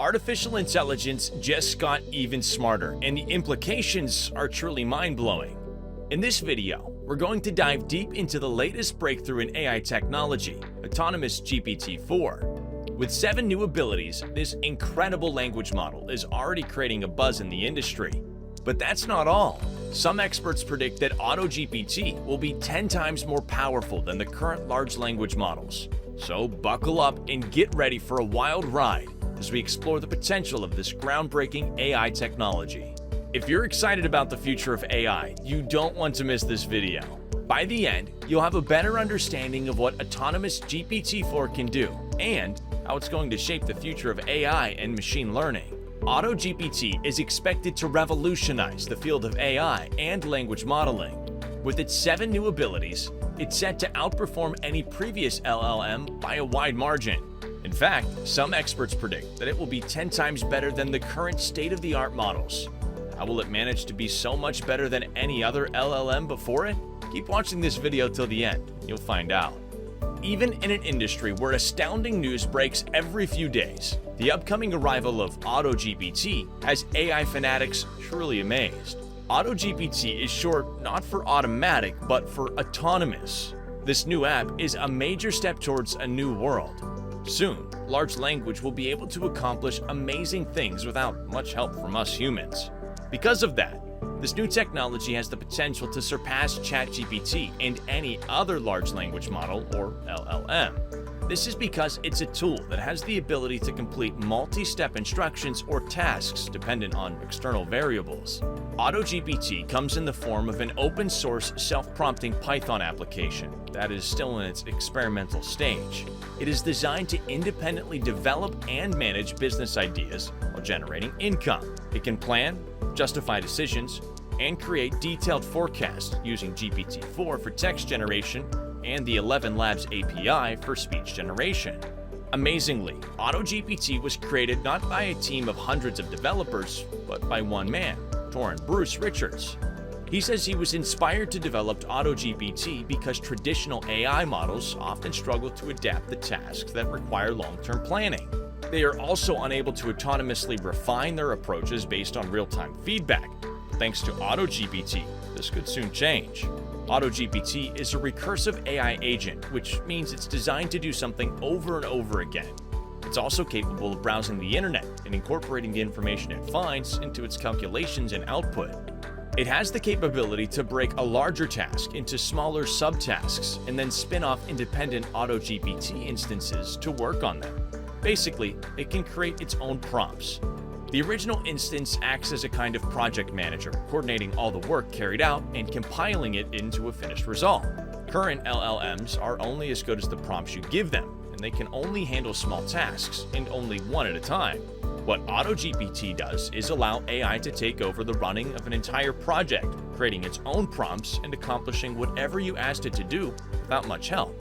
Artificial intelligence just got even smarter, and the implications are truly mind-blowing. In this video, we're going to dive deep into the latest breakthrough in AI technology, Autonomous GPT-4. With 7 new abilities, this incredible language model is already creating a buzz in the industry. But that's not all. Some experts predict that Auto-GPT will be 10 times more powerful than the current large language models. So buckle up and get ready for a wild ride as we explore the potential of this groundbreaking AI technology. If you're excited about the future of AI, you don't want to miss this video. By the end, you'll have a better understanding of what Autonomous GPT-4 can do and how it's going to shape the future of AI and machine learning. Auto-GPT is expected to revolutionize the field of AI and language modeling. With its 7 new abilities, it's set to outperform any previous LLM by a wide margin. In fact, some experts predict that it will be 10 times better than the current state-of-the-art models. How will it manage to be so much better than any other LLM before it? Keep watching this video till the end, you'll find out. Even in an industry where astounding news breaks every few days, the upcoming arrival of Auto-GPT has AI fanatics truly amazed. Auto-GPT is short not for automatic, but for autonomous. This new app is a major step towards a new world. Soon, large language will be able to accomplish amazing things without much help from us humans. Because of that, this new technology has the potential to surpass ChatGPT and any other large language model, or LLM. This is because it's a tool that has the ability to complete multi-step instructions or tasks dependent on external variables. Auto-GPT comes in the form of an open-source self-prompting Python application that is still in its experimental stage. It is designed to independently develop and manage business ideas while generating income. It can plan, justify decisions, and create detailed forecasts using GPT-4 for text generation and the 11 Labs API for speech generation. Amazingly, Auto-GPT was created not by a team of hundreds of developers, but by one man, Bruce Richards. He says he was inspired to develop Auto-GPT because traditional AI models often struggle to adapt the tasks that require long-term planning. They are also unable to autonomously refine their approaches based on real-time feedback. Thanks to Auto-GPT, this could soon change. Auto-GPT is a recursive AI agent, which means it's designed to do something over and over again. It's also capable of browsing the internet and incorporating the information it finds into its calculations and output. It has the capability to break a larger task into smaller subtasks and then spin off independent Auto-GPT instances to work on them. Basically, it can create its own prompts. The original instance acts as a kind of project manager, coordinating all the work carried out and compiling it into a finished result. Current LLMs are only as good as the prompts you give them, and they can only handle small tasks, and only one at a time. What Auto-GPT does is allow AI to take over the running of an entire project, creating its own prompts and accomplishing whatever you asked it to do without much help.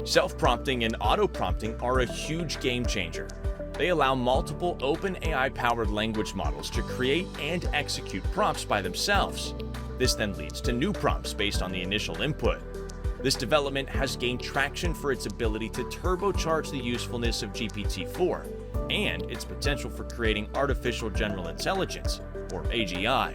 Self-prompting and auto-prompting are a huge game changer. They allow multiple open AI-powered language models to create and execute prompts by themselves. This then leads to new prompts based on the initial input. This development has gained traction for its ability to turbocharge the usefulness of GPT-4 and its potential for creating artificial general intelligence, or AGI.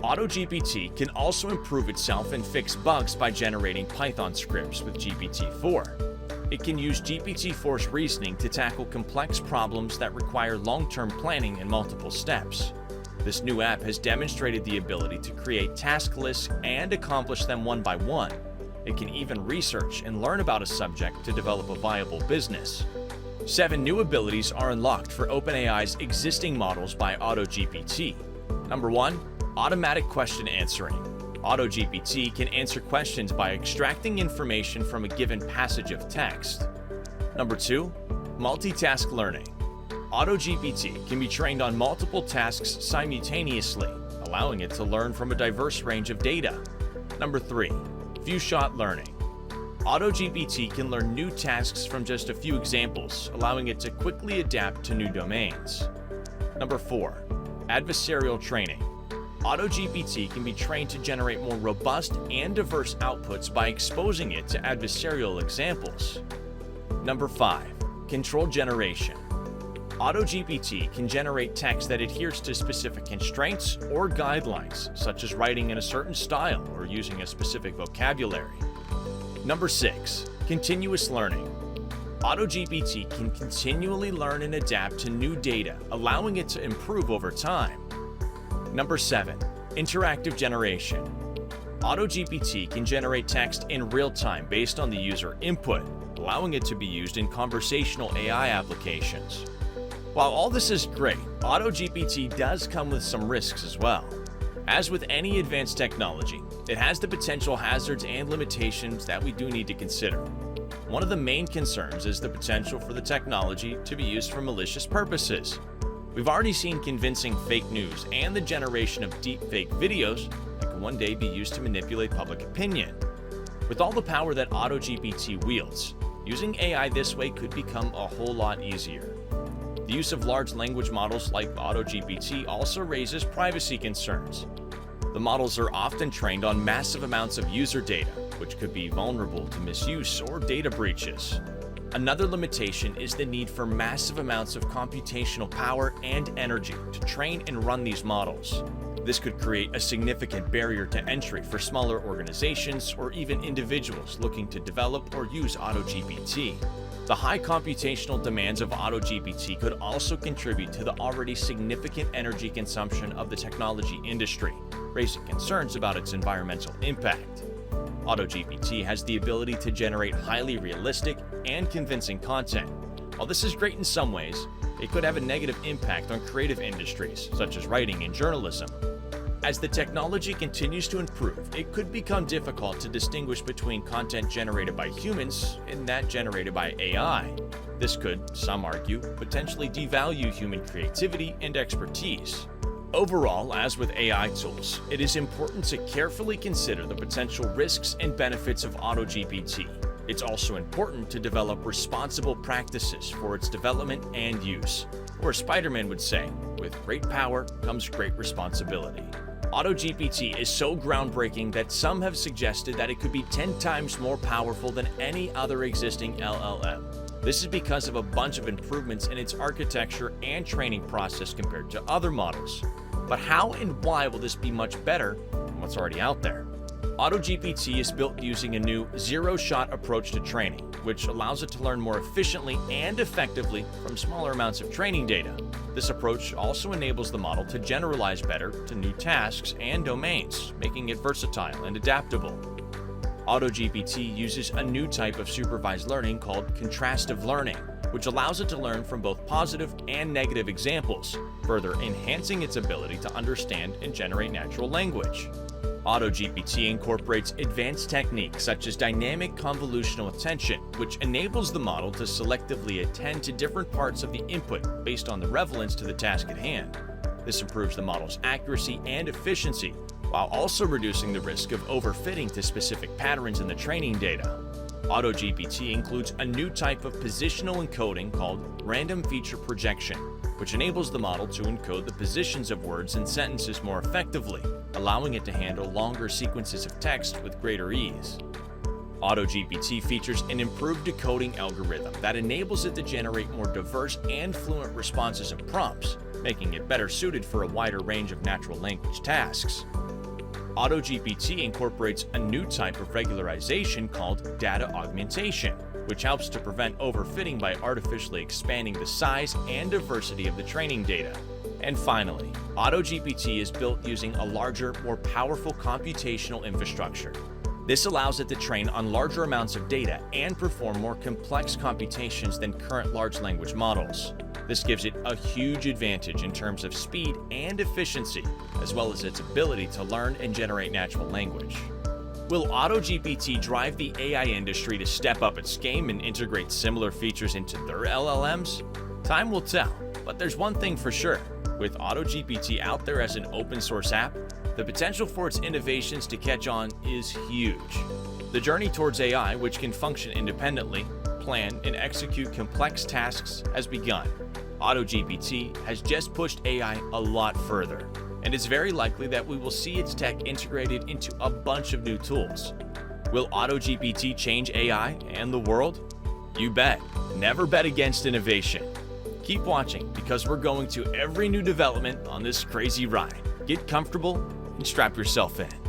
Auto-GPT can also improve itself and fix bugs by generating Python scripts with GPT-4. It can use GPT-4's reasoning to tackle complex problems that require long-term planning and multiple steps. This new app has demonstrated the ability to create task lists and accomplish them one by one. It can even research and learn about a subject to develop a viable business. 7 new abilities are unlocked for OpenAI's existing models by Auto-GPT. Number 1. Automatic question answering. Auto-GPT can answer questions by extracting information from a given passage of text. Number 2. Multitask learning. Auto-GPT can be trained on multiple tasks simultaneously, allowing it to learn from a diverse range of data. Number 3. Few-shot learning. Auto-GPT can learn new tasks from just a few examples, allowing it to quickly adapt to new domains. Number 4. Adversarial training. Auto-GPT can be trained to generate more robust and diverse outputs by exposing it to adversarial examples. Number 5. Control generation. Auto-GPT can generate text that adheres to specific constraints or guidelines, such as writing in a certain style or using a specific vocabulary. Number 6. Continuous learning. Auto-GPT can continually learn and adapt to new data, allowing it to improve over time. Number 7. Interactive generation. Auto-GPT can generate text in real time based on the user input, allowing it to be used in conversational AI applications. While all this is great, Auto-GPT does come with some risks as well. As with any advanced technology, it has the potential hazards and limitations that we do need to consider. One of the main concerns is the potential for the technology to be used for malicious purposes. We've already seen convincing fake news and the generation of deepfake videos that can one day be used to manipulate public opinion. With all the power that Auto-GPT wields, using AI this way could become a whole lot easier. The use of large language models like Auto-GPT also raises privacy concerns. The models are often trained on massive amounts of user data, which could be vulnerable to misuse or data breaches. Another limitation is the need for massive amounts of computational power and energy to train and run these models. This could create a significant barrier to entry for smaller organizations or even individuals looking to develop or use Auto-GPT. The high computational demands of Auto-GPT could also contribute to the already significant energy consumption of the technology industry, raising concerns about its environmental impact. Auto-GPT has the ability to generate highly realistic and convincing content. While this is great in some ways, it could have a negative impact on creative industries, such as writing and journalism. As the technology continues to improve, it could become difficult to distinguish between content generated by humans and that generated by AI. This could, some argue, potentially devalue human creativity and expertise. Overall, as with AI tools, it is important to carefully consider the potential risks and benefits of Auto-GPT. It's also important to develop responsible practices for its development and use. Or as Spider-Man would say, with great power comes great responsibility. Auto-GPT is so groundbreaking that some have suggested that it could be 10 times more powerful than any other existing LLM. This is because of a bunch of improvements in its architecture and training process compared to other models. But how and why will this be much better than what's already out there? Auto-GPT is built using a new zero-shot approach to training, which allows it to learn more efficiently and effectively from smaller amounts of training data. This approach also enables the model to generalize better to new tasks and domains, making it versatile and adaptable. Auto-GPT uses a new type of supervised learning called contrastive learning, which allows it to learn from both positive and negative examples, further enhancing its ability to understand and generate natural language. Auto-GPT incorporates advanced techniques such as dynamic convolutional attention, which enables the model to selectively attend to different parts of the input based on the relevance to the task at hand. This improves the model's accuracy and efficiency, while also reducing the risk of overfitting to specific patterns in the training data. Auto-GPT includes a new type of positional encoding called random feature projection, which enables the model to encode the positions of words and sentences more effectively, allowing it to handle longer sequences of text with greater ease. Auto-GPT features an improved decoding algorithm that enables it to generate more diverse and fluent responses and prompts, making it better suited for a wider range of natural language tasks. Auto-GPT incorporates a new type of regularization called data augmentation, which helps to prevent overfitting by artificially expanding the size and diversity of the training data. And finally, Auto-GPT is built using a larger, more powerful computational infrastructure. This allows it to train on larger amounts of data and perform more complex computations than current large language models. This gives it a huge advantage in terms of speed and efficiency, as well as its ability to learn and generate natural language. Will Auto-GPT drive the AI industry to step up its game and integrate similar features into their LLMs? Time will tell, but there's one thing for sure. With Auto-GPT out there as an open source app, the potential for its innovations to catch on is huge. The journey towards AI, which can function independently, plan, and execute complex tasks, has begun. Auto-GPT has just pushed AI a lot further, and it's very likely that we will see its tech integrated into a bunch of new tools. Will Auto-GPT change AI and the world? You bet. Never bet against innovation. Keep watching because we're going to every new development on this crazy ride. Get comfortable and strap yourself in.